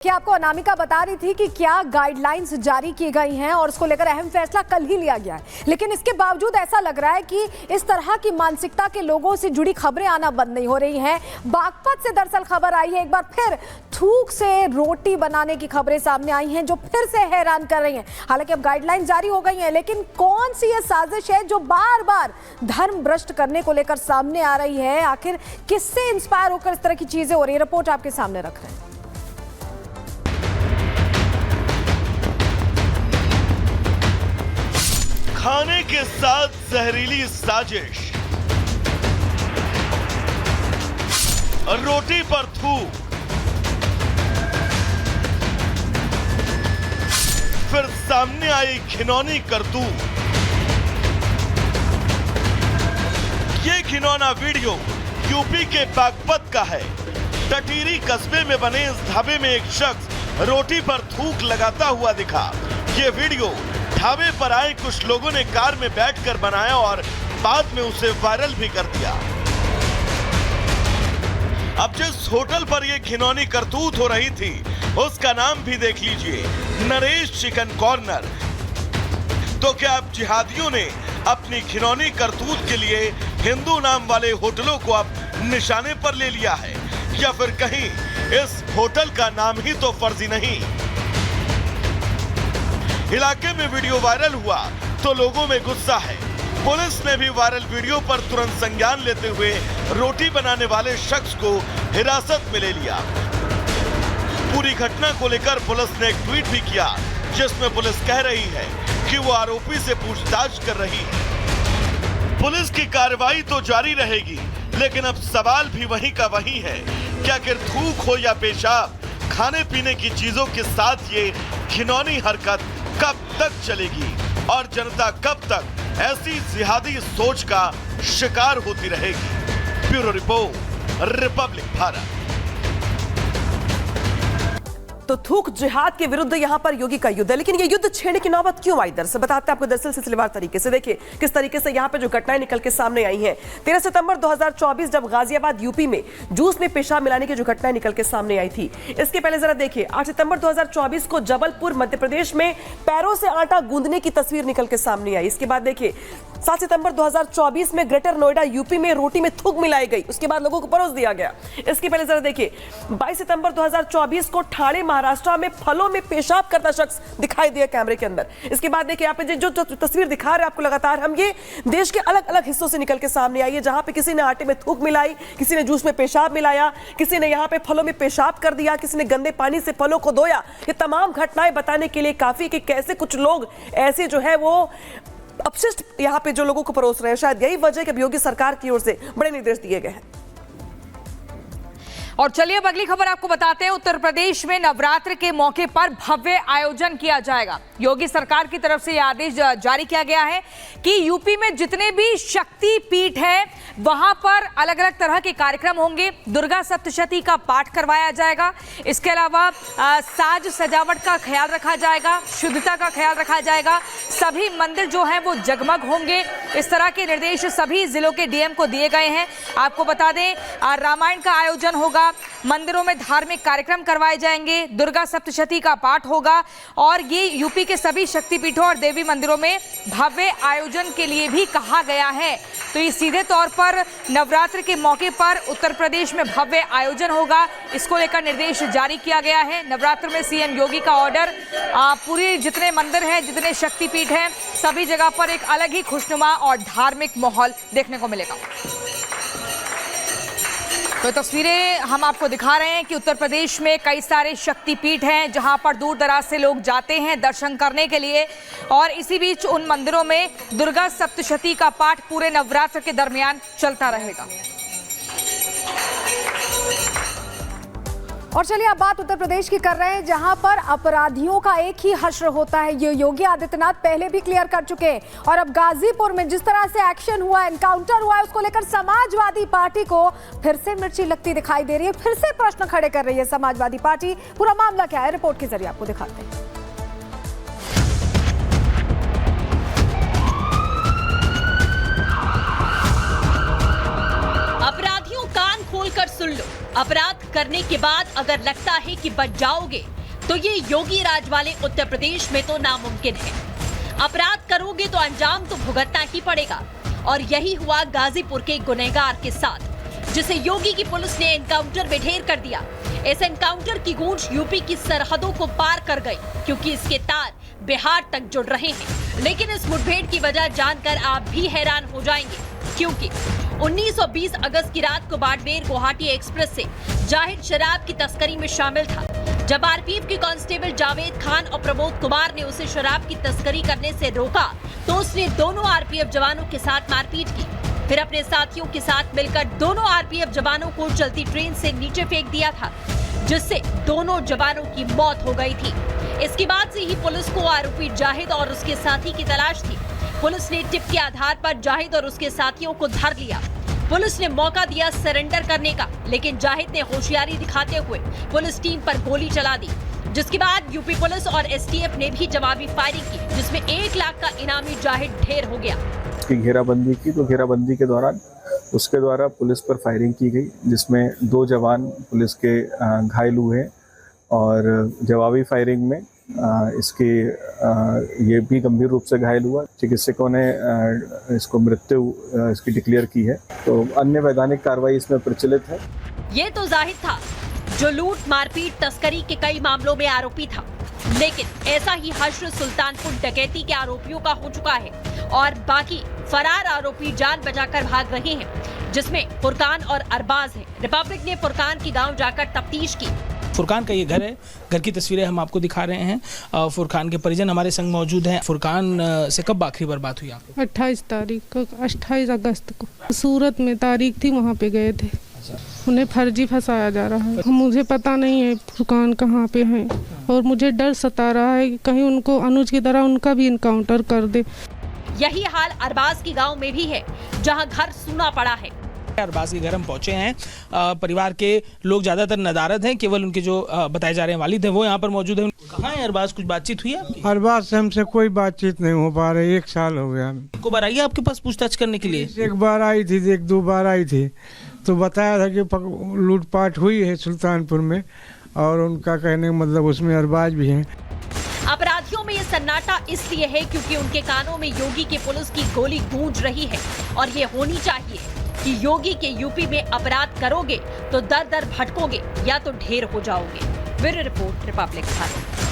कि आपको अनामिका बता रही थी कि क्या गाइडलाइंस जारी की गई हैं और उसको लेकर अहम फैसला कल ही लिया गया है, लेकिन इसके बावजूद ऐसा लग रहा है कि इस तरह की मानसिकता के लोगों से जुड़ी खबरें आना बंद नहीं हो रही हैं। बागपत से दरअसल खबर आई है, एक बार फिर थूक से रोटी बनाने की खबरें सामने आई हैं जो फिर से हैरान कर रही हैं। हालांकि अब गाइडलाइन जारी हो गई हैं, लेकिन कौन सी ये साजिश है जो बार बार धर्म भ्रष्ट करने को लेकर सामने आ रही है? आखिर किससे इंस्पायर होकर इस तरह की चीजें हो रही है? रिपोर्ट आपके सामने रख रहे हैं। खाने के साथ जहरीली साजिश, रोटी पर थूक, फिर सामने आई घिनौनी करतूत। ये घिनौना वीडियो यूपी के बागपत का है। टटीरी कस्बे में बने इस ढाबे में एक शख्स रोटी पर थूक लगाता हुआ दिखा। ये वीडियो ढाबे पर आए कुछ लोगों ने कार में बैठकर बनाया और बाद में उसे वायरल भी कर दिया। अब जिस होटल पर यह घिनौनी करतूत हो रही थी उसका नाम भी देख लीजिए, नरेश चिकन कॉर्नर। तो क्या अब जिहादियों ने अपनी घिनौनी करतूत के लिए हिंदू नाम वाले होटलों को अब निशाने पर ले लिया है, या फिर कहीं इस होटल का नाम ही तो फर्जी नहीं? इलाके में वीडियो वायरल हुआ तो लोगों में गुस्सा है। पुलिस ने भी वायरल वीडियो पर तुरंत संज्ञान लेते हुए रोटी बनाने वाले शख्स को हिरासत में ले लिया। पूरी घटना को लेकर पुलिस ने एक ट्वीट भी किया जिसमें पुलिस कह रही है कि वो आरोपी से पूछताछ कर रही है। पुलिस की कार्रवाई तो जारी रहेगी, लेकिन अब सवाल भी वही का वही है। क्या आखिर थूक हो या पेशाब, खाने पीने की चीजों के साथ ये घिनौनी हरकत कब तक चलेगी और जनता कब तक ऐसी जिहादी सोच का शिकार होती रहेगी? Bureau report, Republic Bharat. तो थूक जिहाद के विरुद्ध यहां पर योगी का युद्ध है, लेकिन ये युद्ध छेड़ने की नौबत क्यों आई? दरअसल बताते हैं आपको दरअसल सिलसिलेवार तरीके से। देखिए किस तरीके से यहां पे जो घटनाएं निकल के सामने आई हैं। 13 सितंबर 2024 जब गाजियाबाद यूपी में जूस में पेशाब मिलाने की जो घटनाएं निकल के सामने आई थी, इसके पहले जरा देखिए 8 सितंबर 2024 को जबलपुर मध्य प्रदेश में पैरों से आटा गूंदने की तस्वीर निकल के सामने आई। इसके बाद देखिए 7 सितंबर 2024 में ग्रेटर नोएडा यूपी में रोटी में थूक मिलाई गई, उसके बाद लोगों को परोस दिया गया। इसके पहले जरा देखिए 22 सितंबर 2024 को ठाणे महाराष्ट्र में फलों में पेशाब करता शख्स दिखाई दिया कैमरे के अंदर। इसके बाद देखिए यहाँ पे जो तस्वीर दिखा रहे हैं आपको लगातार, हम ये देश के अलग अलग हिस्सों से निकल के सामने आई है, जहां पे किसी ने आटे में थूक मिलाई, किसी ने जूस में पेशाब मिलाया, किसी ने यहाँ पे फलों में पेशाब कर दिया, किसी ने गंदे पानी से फलों को धोया। ये तमाम घटनाएं बताने के लिए काफी कि कैसे कुछ लोग ऐसे जो है वो अपशिष्ट यहाँ पे जो लोगों को परोस रहे हैं। शायद यही वजह कि योगी सरकार की ओर से बड़े निर्देश दिए गए हैं। और चलिए अब अगली खबर आपको बताते हैं। उत्तर प्रदेश में नवरात्र के मौके पर भव्य आयोजन किया जाएगा। योगी सरकार की तरफ से यह आदेश जारी किया गया है कि यूपी में जितने भी शक्ति पीठ है वहां पर अलग अलग तरह के कार्यक्रम होंगे। दुर्गा सप्तशती का पाठ करवाया जाएगा। इसके अलावा साज सजावट का ख्याल रखा जाएगा, शुद्धता का ख्याल रखा जाएगा। सभी मंदिर जो हैं वो जगमग होंगे। इस तरह के निर्देश सभी जिलों के डीएम को दिए गए हैं। आपको बता दें रामायण का आयोजन होगा, मंदिरों में धार्मिक कार्यक्रम करवाए जाएंगे, दुर्गा सप्तशती का पाठ होगा और ये यूपी के सभी शक्तिपीठों और देवी मंदिरों में भव्य आयोजन के लिए भी कहा गया है। तो ये सीधे तौर पर नवरात्र के मौके पर उत्तर प्रदेश में भव्य आयोजन होगा, इसको लेकर निर्देश जारी किया गया है। नवरात्र में सीएम योगी का ऑर्डर, पूरे जितने मंदिर हैं, जितने शक्तिपीठ हैं, सभी जगह पर एक अलग ही खुशनुमा और धार्मिक माहौल देखने को मिलेगा। तो तस्वीरें हम आपको दिखा रहे हैं कि उत्तर प्रदेश में कई सारे शक्तिपीठ हैं जहां पर दूर दराज से लोग जाते हैं दर्शन करने के लिए, और इसी बीच उन मंदिरों में दुर्गा सप्तशती का पाठ पूरे नवरात्र के दरमियान चलता रहेगा। और चलिए अब बात उत्तर प्रदेश की कर रहे हैं, जहां पर अपराधियों का एक ही हश्र होता है। ये योगी आदित्यनाथ पहले भी क्लियर कर चुके हैं, और अब गाजीपुर में जिस तरह से एक्शन हुआ, एनकाउंटर हुआ है, उसको लेकर समाजवादी पार्टी को फिर से मिर्ची लगती दिखाई दे रही है। फिर से प्रश्न खड़े कर रही है समाजवादी पार्टी। पूरा मामला क्या है, रिपोर्ट के जरिए आपको दिखाते हैं। अपराधियों कान खोलकर सुन लो। अपराध करने के बाद अगर लगता है कि बच जाओगे तो ये योगी राज वाले उत्तर प्रदेश में तो नामुमकिन है। अपराध करोगे तो अंजाम तो भुगतना ही पड़ेगा। और यही हुआ गाजीपुर के गुनहगार के साथ, जिसे योगी की पुलिस ने एनकाउंटर में ढेर कर दिया। इस एनकाउंटर की गूंज यूपी की सरहदों को पार कर गई, क्योंकि इसके तार बिहार तक जुड़ रहे हैं। लेकिन इस मुठभेड़ की वजह जानकर आप भी हैरान हो जाएंगे, क्योंकि 19 और 20 अगस्त की रात को बाड़मेर गुवाहाटी एक्सप्रेस से जाहिद शराब की तस्करी में शामिल था। जब आरपीएफ के कांस्टेबल जावेद खान और प्रमोद कुमार ने उसे शराब की तस्करी करने से रोका, तो उसने दोनों आरपीएफ जवानों के साथ मारपीट की। फिर अपने साथियों के साथ मिलकर दोनों आरपीएफ जवानों को चलती ट्रेन से नीचे फेंक दिया था, जिससे दोनों जवानों की मौत हो गई थी। इसके बाद से ही पुलिस को आरोपी जाहिद और उसके साथी की तलाश थी। पुलिस ने टिप के आधार पर जाहिद और उसके साथियों को धर लिया। पुलिस ने मौका दिया सरेंडर करने का, लेकिन जाहिद ने होशियारी दिखाते हुए पुलिस टीम पर गोली चला दी, जिसके बाद यूपी पुलिस और एसटीएफ ने भी जवाबी फायरिंग की, जिसमें 1 लाख का इनामी जाहिद ढेर हो गया। घेराबंदी की, तो घेराबंदी के दौरान उसके द्वारा पुलिस पर फायरिंग की गई, जिसमें 2 जवान पुलिस के घायल हुए और जवाबी फायरिंग में इसके ये भी गंभीर रूप से घायल हुआ। चिकित्सकों ने इसको मृत्यु इसकी डिक्लेयर की है, तो अन्य वैधानिक कार्रवाई इसमें प्रचलित है। ये तो जाहिद था जो लूट, मारपीट, तस्करी के कई मामलों में आरोपी था, लेकिन ऐसा ही हश्र सुल्तानपुर डकैती के आरोपियों का हो चुका है और बाकी फरार आरोपी जान बचाकर भाग रहे हैं, जिसमें फुरकान और अरबाज हैं। रिपब्लिक ने फुरकान के गांव जाकर तफ्तीश की। फुरकान का ये घर है, घर की तस्वीरें हम आपको दिखा रहे हैं। फुरकान के परिजन हमारे संग मौजूद हैं। फुरकान से कब आखिरी बार बात हुई आपको? 28 अगस्त को सूरत में तारीख थी, वहाँ पे गए थे। उन्हें फर्जी फंसाया जा रहा है। मुझे पता नहीं है फुरकान कहाँ पे हैं और मुझे डर सता रहा है कि कहीं उनको अनुज की तरह उनका भी इनकाउंटर कर दे। यही हाल अरबाज के गांव में भी है, जहां घर सूना पड़ा है। अरबाज के घर हम पहुंचे हैं। परिवार के लोग ज्यादातर नदारद हैं, केवल उनके जो बताए जा रहे हैं वालिद हैं वो यहाँ पर मौजूद हैं। कहाँ है अरबाज? कुछ बातचीत हुई है आपकी? अरबाज से हमसे कोई बातचीत नहीं हो पा रही, 1 साल हो गया। एक बार आई है आपके पास पूछताछ करने के लिए? 1 बार आई थी, 1-2 बार आई थी, तो बताया था कि लूटपाट हुई है सुल्तानपुर में, और उनका कहने का मतलब उसमें अरबाज भी हैं। अपराधियों में ये सन्नाटा इसलिए है क्योंकि उनके कानों में योगी की पुलिस की गोली गूंज रही है, और ये होनी चाहिए कि योगी के यूपी में अपराध करोगे तो दर दर भटकोगे या तो ढेर हो जाओगे। Bureau report, Republic Bharat.